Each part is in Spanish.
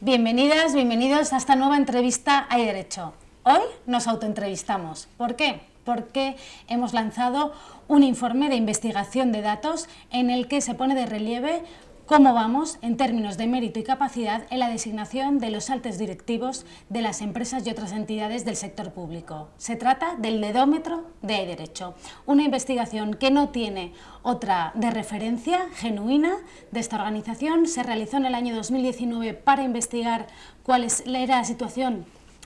Bienvenidas, bienvenidos a esta nueva entrevista Hay Derecho. Hoy nos autoentrevistamos. ¿Por qué? Porque hemos lanzado un informe de investigación de datos en el que se pone de relieve cómo vamos en términos de mérito y capacidad en la designación de los altos directivos de las empresas y otras entidades del sector público. Se trata del dedómetro de Hay Derecho, una investigación que no tiene otra de referencia genuina de esta organización. Se realizó en el año 2019 para investigar cuál era la situación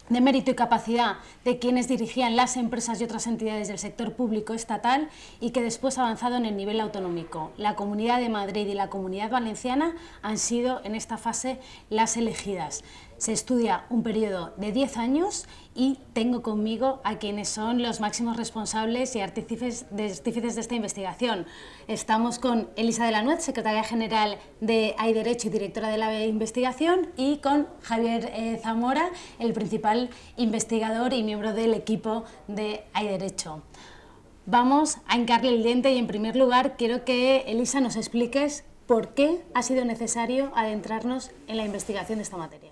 de mérito y capacidad de quienes dirigían las empresas y otras entidades del sector público estatal y que después ha avanzado en el nivel autonómico. La Comunidad de Madrid y la Comunidad Valenciana han sido en esta fase las elegidas. Se estudia un periodo de 10 años y tengo conmigo a quienes son los máximos responsables y artífices de esta investigación. Estamos con Elisa de la Nuez, secretaria general de Hay Derecho y directora de la investigación, y con Javier Zamora, el principal investigador y miembro del equipo de Hay Derecho. Vamos a hincarle el diente y en primer lugar quiero que Elisa nos expliques por qué ha sido necesario adentrarnos en la investigación de esta materia.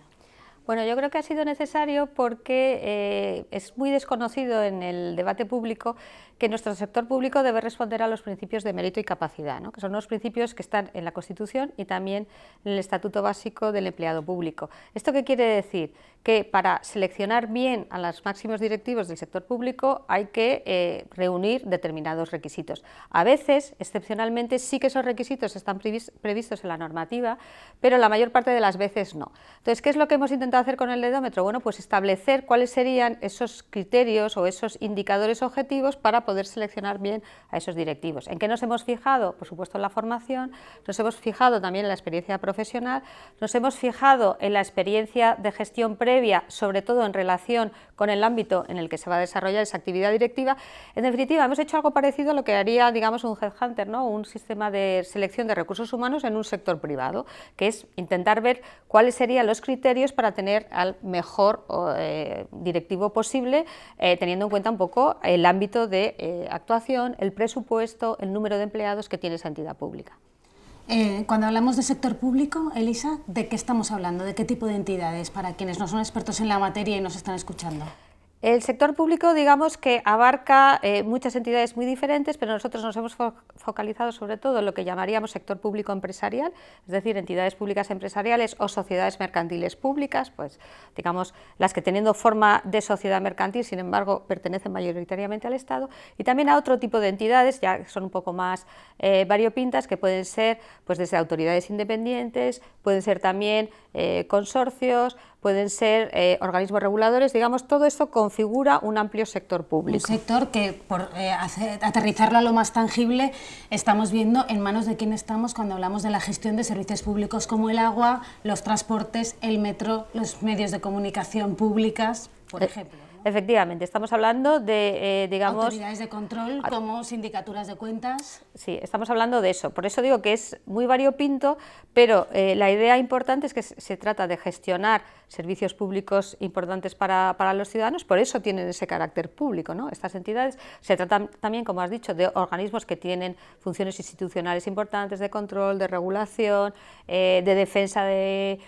Bueno, yo creo que ha sido necesario porque es muy desconocido en el debate público que nuestro sector público debe responder a los principios de mérito y capacidad, ¿no? Que son unos principios que están en la Constitución y también en el Estatuto Básico del Empleado Público. ¿Esto qué quiere decir? Que para seleccionar bien a los máximos directivos del sector público hay que reunir determinados requisitos. A veces, excepcionalmente, sí que esos requisitos están previstos en la normativa, pero la mayor parte de las veces no. Entonces, ¿qué es lo que hemos intentado hacer con el dedómetro? Bueno, pues establecer cuáles serían esos criterios o esos indicadores objetivos para poder seleccionar bien a esos directivos. ¿En qué nos hemos fijado? Por supuesto en la formación, nos hemos fijado también en la experiencia profesional, nos hemos fijado en la experiencia de gestión previa, sobre todo en relación con el ámbito en el que se va a desarrollar esa actividad directiva. En definitiva, hemos hecho algo parecido a lo que haría, digamos, un headhunter, ¿no? Un sistema de selección de recursos humanos en un sector privado, que es intentar ver cuáles serían los criterios para tener al mejor directivo posible, teniendo en cuenta un poco el ámbito de actuación, el presupuesto, el número de empleados que tiene esa entidad pública. Cuando hablamos de sector público, Elisa, ¿de qué estamos hablando? ¿De qué tipo de entidades? Para quienes no son expertos en la materia y nos están escuchando. El sector público, digamos que abarca muchas entidades muy diferentes, pero nosotros nos hemos focalizado sobre todo en lo que llamaríamos sector público empresarial, es decir, entidades públicas empresariales o sociedades mercantiles públicas, pues digamos las que teniendo forma de sociedad mercantil, sin embargo, pertenecen mayoritariamente al Estado, y también a otro tipo de entidades, ya que son un poco más variopintas, que pueden ser pues desde autoridades independientes, pueden ser también consorcios, pueden ser organismos reguladores, digamos, todo esto configura un amplio sector público. Un sector que, por aterrizarlo a lo más tangible, estamos viendo en manos de quién estamos cuando hablamos de la gestión de servicios públicos como el agua, los transportes, el metro, los medios de comunicación públicas, por ejemplo. Efectivamente, estamos hablando de, digamos... autoridades de control como sindicaturas de cuentas. Sí, estamos hablando de eso. Por eso digo que es muy variopinto, pero la idea importante es que se trata de gestionar servicios públicos importantes para los ciudadanos, por eso tienen ese carácter público, ¿no? Estas entidades se tratan también, como has dicho, de organismos que tienen funciones institucionales importantes de control, de regulación, de defensa de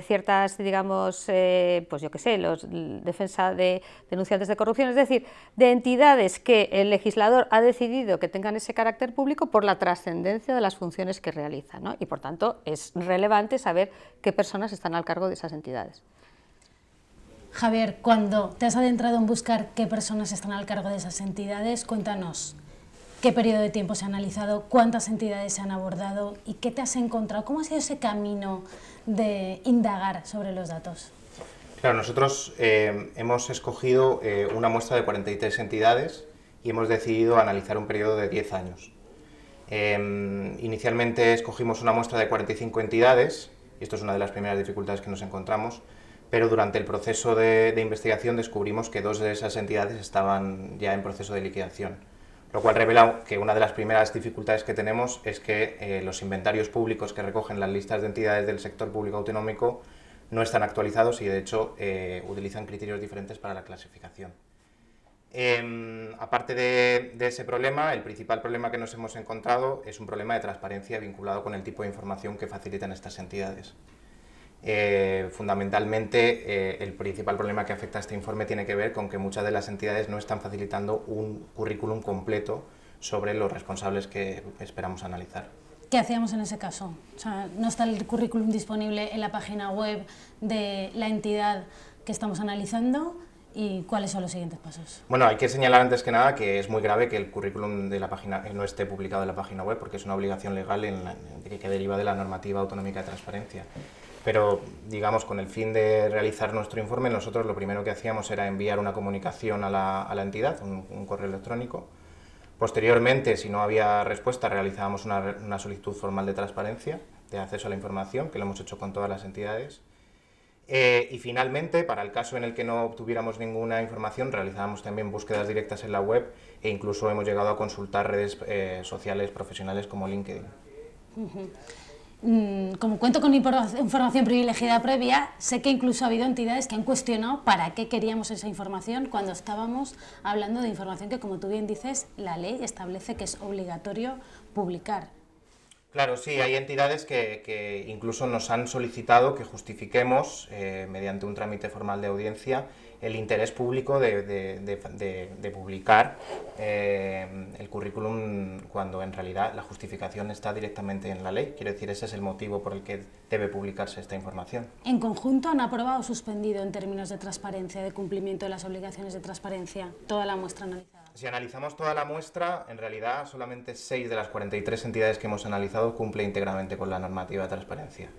ciertas, digamos, pues yo qué sé, defensa de denunciantes de corrupción, es decir, de entidades que el legislador ha decidido que tengan ese carácter público por la trascendencia de las funciones que realizan, ¿no? Y por tanto es relevante saber qué personas están al cargo de esas entidades. Javier, cuando te has adentrado en buscar qué personas están al cargo de esas entidades, cuéntanos qué periodo de tiempo se ha analizado, cuántas entidades se han abordado y qué te has encontrado, cómo ha sido ese camino de indagar sobre los datos. Claro, nosotros hemos escogido una muestra de 43 entidades y hemos decidido analizar un periodo de 10 años. Inicialmente escogimos una muestra de 45 entidades, y esto es una de las primeras dificultades que nos encontramos, pero durante el proceso de investigación descubrimos que 2 de esas entidades estaban ya en proceso de liquidación, lo cual revela que una de las primeras dificultades que tenemos es que los inventarios públicos que recogen las listas de entidades del sector público autonómico no están actualizados y de hecho utilizan criterios diferentes para la clasificación. Aparte de ese problema, el principal problema que nos hemos encontrado es un problema de transparencia vinculado con el tipo de información que facilitan estas entidades. Fundamentalmente, el principal problema que afecta a este informe tiene que ver con que muchas de las entidades no están facilitando un currículum completo sobre los responsables que esperamos analizar. ¿Qué hacíamos en ese caso? O sea, ¿no está el currículum disponible en la página web de la entidad que estamos analizando? ¿Y cuáles son los siguientes pasos? Bueno, hay que señalar antes que nada que es muy grave que el currículum de la página no esté publicado en la página web, porque es una obligación legal que deriva de la normativa autonómica de transparencia. Pero, digamos, con el fin de realizar nuestro informe, nosotros lo primero que hacíamos era enviar una comunicación a la entidad, un correo electrónico. Posteriormente, si no había respuesta, realizábamos una solicitud formal de transparencia, de acceso a la información, que lo hemos hecho con todas las entidades. Y finalmente, para el caso en el que no obtuviéramos ninguna información, realizábamos también búsquedas directas en la web e incluso hemos llegado a consultar redes sociales profesionales como LinkedIn. Como cuento con información privilegiada previa, sé que incluso ha habido entidades que han cuestionado para qué queríamos esa información cuando estábamos hablando de información que, como tú bien dices, la ley establece que es obligatorio publicar. Claro, sí, hay entidades que incluso nos han solicitado que justifiquemos, mediante un trámite formal de audiencia, el interés público de publicar el currículum cuando en realidad la justificación está directamente en la ley. Quiero decir, ese es el motivo por el que debe publicarse esta información. ¿En conjunto han aprobado o suspendido en términos de transparencia, de cumplimiento de las obligaciones de transparencia, toda la muestra analizada? Si analizamos toda la muestra, en realidad solamente 6 de las 43 entidades que hemos analizado cumple íntegramente con la normativa de transparencia.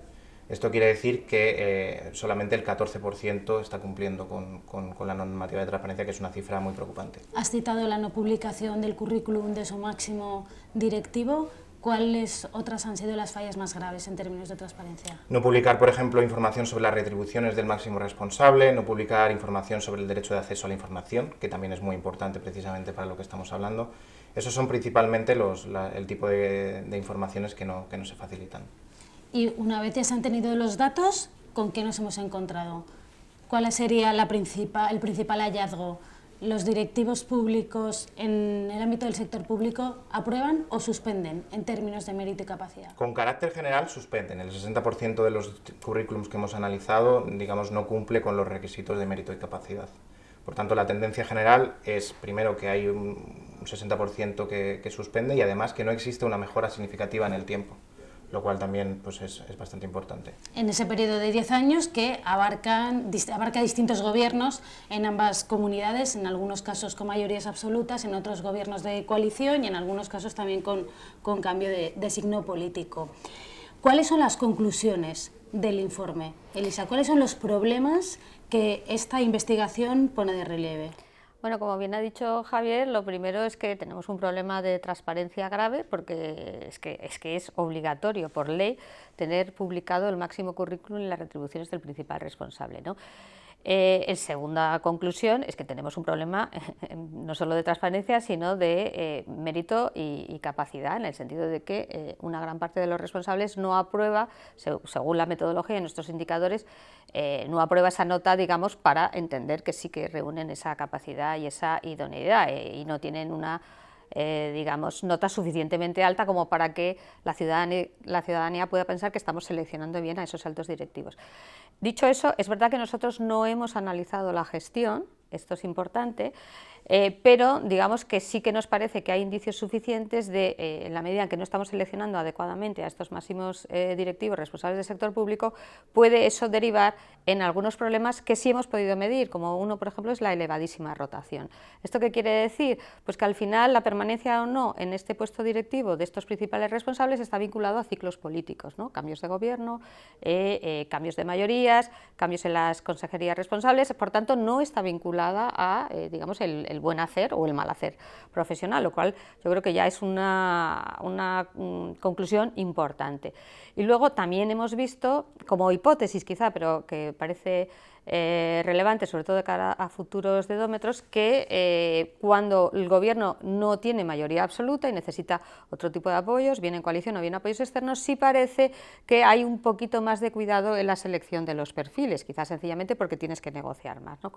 Esto quiere decir que solamente el 14% está cumpliendo con la normativa de transparencia, que es una cifra muy preocupante. Has citado la no publicación del currículum de su máximo directivo. ¿Cuáles otras han sido las fallas más graves en términos de transparencia? No publicar, por ejemplo, información sobre las retribuciones del máximo responsable, no publicar información sobre el derecho de acceso a la información, que también es muy importante precisamente para lo que estamos hablando. Esos son principalmente el tipo de informaciones que no se facilitan. Y una vez ya se han tenido los datos, ¿con qué nos hemos encontrado? ¿Cuál sería el principal hallazgo? ¿Los directivos públicos en el ámbito del sector público aprueban o suspenden en términos de mérito y capacidad? Con carácter general suspenden. El 60% de los currículums que hemos analizado, digamos, no cumple con los requisitos de mérito y capacidad. Por tanto, la tendencia general es, primero, que hay un 60% que suspende y además que no existe una mejora significativa en el tiempo, lo cual también pues, es bastante importante. En ese periodo de 10 años que abarca distintos gobiernos en ambas comunidades, en algunos casos con mayorías absolutas, en otros gobiernos de coalición y en algunos casos también con cambio de signo político. ¿Cuáles son las conclusiones del informe, Elisa? ¿Cuáles son los problemas que esta investigación pone de relieve? Bueno, como bien ha dicho Javier, lo primero es que tenemos un problema de transparencia grave porque es obligatorio por ley tener publicado el máximo currículum y las retribuciones del principal responsable, ¿no? En segunda conclusión es que tenemos un problema no solo de transparencia, sino de mérito y capacidad, en el sentido de que una gran parte de los responsables no aprueba, según la metodología y nuestros indicadores, no aprueba esa nota, digamos, para entender que sí que reúnen esa capacidad y esa idoneidad y no tienen una digamos, nota suficientemente alta como para que la ciudadanía pueda pensar que estamos seleccionando bien a esos altos directivos. Dicho eso, es verdad que nosotros no hemos analizado la gestión, esto es importante, pero digamos que sí que nos parece que hay indicios suficientes de, en la medida en que no estamos seleccionando adecuadamente a estos máximos directivos responsables del sector público, puede eso derivar en algunos problemas que sí hemos podido medir, como uno, por ejemplo, es la elevadísima rotación. ¿Esto qué quiere decir? Pues que al final la permanencia o no en este puesto directivo de estos principales responsables está vinculado a ciclos políticos, ¿no? Cambios de gobierno, cambios de mayorías, cambios en las consejerías responsables, por tanto no está vinculada a, digamos, el buen hacer o el mal hacer profesional, lo cual yo creo que ya es una conclusión importante. Y luego también hemos visto, como hipótesis quizá, pero que parece relevante, sobre todo de cara a futuros dedómetros, que cuando el gobierno no tiene mayoría absoluta y necesita otro tipo de apoyos, bien en coalición o bien apoyos externos, sí parece que hay un poquito más de cuidado en la selección de los perfiles, quizás sencillamente porque tienes que negociar más, ¿no?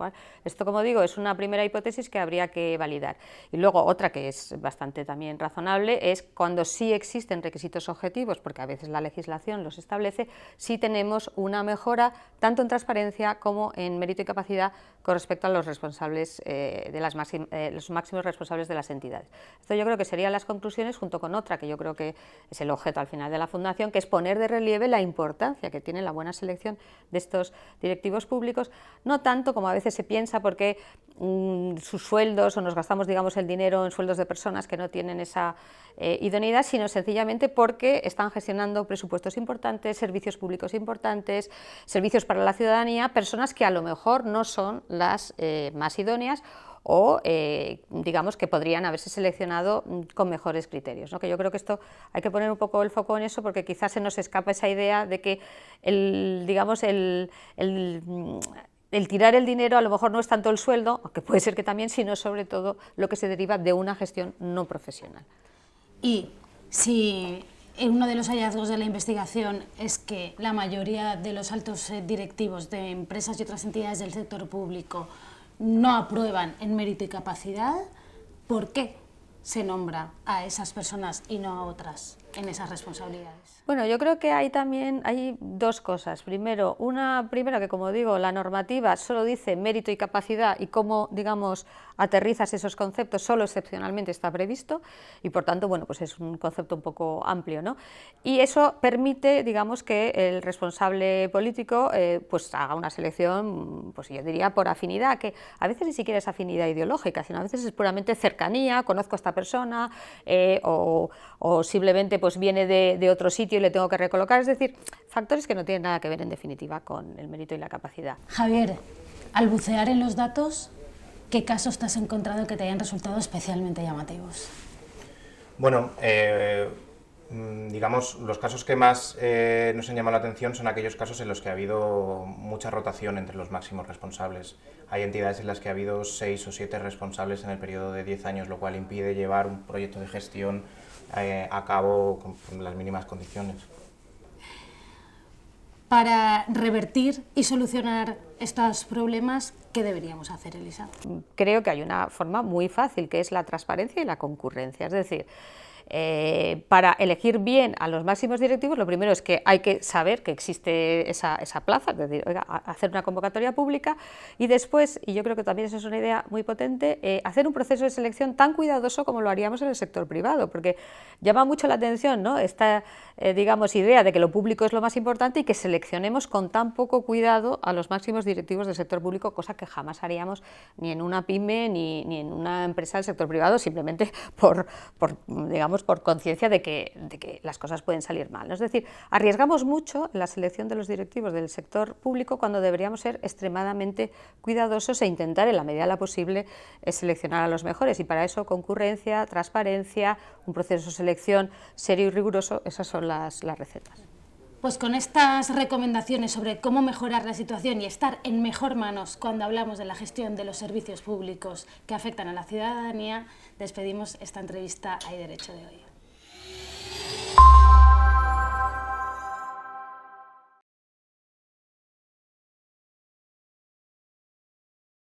Esto, como digo, es una primera hipótesis que habría que validar. Y luego otra que es bastante también razonable es cuando sí existen requisitos objetivos, porque a veces la legislación los establece, sí tenemos una mejora tanto en transparencia como en mérito y capacidad con respecto a los responsables los máximos responsables de las entidades. Esto yo creo que serían las conclusiones, junto con otra que yo creo que es el objeto al final de la Fundación, que es poner de relieve la importancia que tiene la buena selección de estos directivos públicos, no tanto como a veces se piensa porque sus sueldos o nos gastamos, digamos, el dinero en sueldos de personas que no tienen esa idoneidad, sino sencillamente porque están gestionando presupuestos importantes, servicios públicos importantes, servicios para la ciudadanía, personas que a lo mejor no son las más idóneas o digamos que podrían haberse seleccionado con mejores criterios, ¿no? Que yo creo que esto hay que poner un poco el foco en eso, porque quizás se nos escapa esa idea de que el tirar el dinero a lo mejor no es tanto el sueldo, aunque puede ser que también, sino sobre todo lo que se deriva de una gestión no profesional. Y si uno de los hallazgos de la investigación es que la mayoría de los altos directivos de empresas y otras entidades del sector público no aprueban en mérito y capacidad, ¿por qué se nombra a esas personas y no a otras en esas responsabilidades? Bueno, yo creo que hay dos cosas. Primero que, como digo, la normativa solo dice mérito y capacidad, y cómo, digamos, aterrizas esos conceptos solo excepcionalmente está previsto, y por tanto, bueno, pues es un concepto un poco amplio, ¿no? Y eso permite, digamos, que el responsable político pues haga una selección, pues yo diría por afinidad, que a veces ni siquiera es afinidad ideológica, sino a veces es puramente cercanía, conozco a esta persona, o simplemente pues viene de otro sitio y le tengo que recolocar, es decir, factores que no tienen nada que ver en definitiva con el mérito y la capacidad. Javier, al bucear en los datos, ¿qué casos te has encontrado que te hayan resultado especialmente llamativos? Bueno, digamos, los casos que más nos han llamado la atención son aquellos casos en los que ha habido mucha rotación entre los máximos responsables. Hay entidades en las que ha habido 6 o 7 responsables en el periodo de 10 años, lo cual impide llevar un proyecto de gestión a cabo con las mínimas condiciones. Para revertir y solucionar estos problemas, ¿qué deberíamos hacer, Elisa? Creo que hay una forma muy fácil, que es la transparencia y la concurrencia. Es decir, para elegir bien a los máximos directivos, lo primero es que hay que saber que existe esa plaza, es decir, oiga, hacer una convocatoria pública, y después, y yo creo que también esa es una idea muy potente, hacer un proceso de selección tan cuidadoso como lo haríamos en el sector privado, porque llama mucho la atención, ¿no?, esta digamos, idea de que lo público es lo más importante y que seleccionemos con tan poco cuidado a los máximos directivos del sector público, cosa que jamás haríamos ni en una pyme ni en una empresa del sector privado, simplemente por conciencia de que las cosas pueden salir mal, ¿no? Es decir, arriesgamos mucho en la selección de los directivos del sector público cuando deberíamos ser extremadamente cuidadosos e intentar, en la medida de lo posible, seleccionar a los mejores, y para eso concurrencia, transparencia, un proceso de selección serio y riguroso, esas son las recetas. Pues con estas recomendaciones sobre cómo mejorar la situación y estar en mejor manos cuando hablamos de la gestión de los servicios públicos que afectan a la ciudadanía, despedimos esta entrevista Hay Derecho de hoy.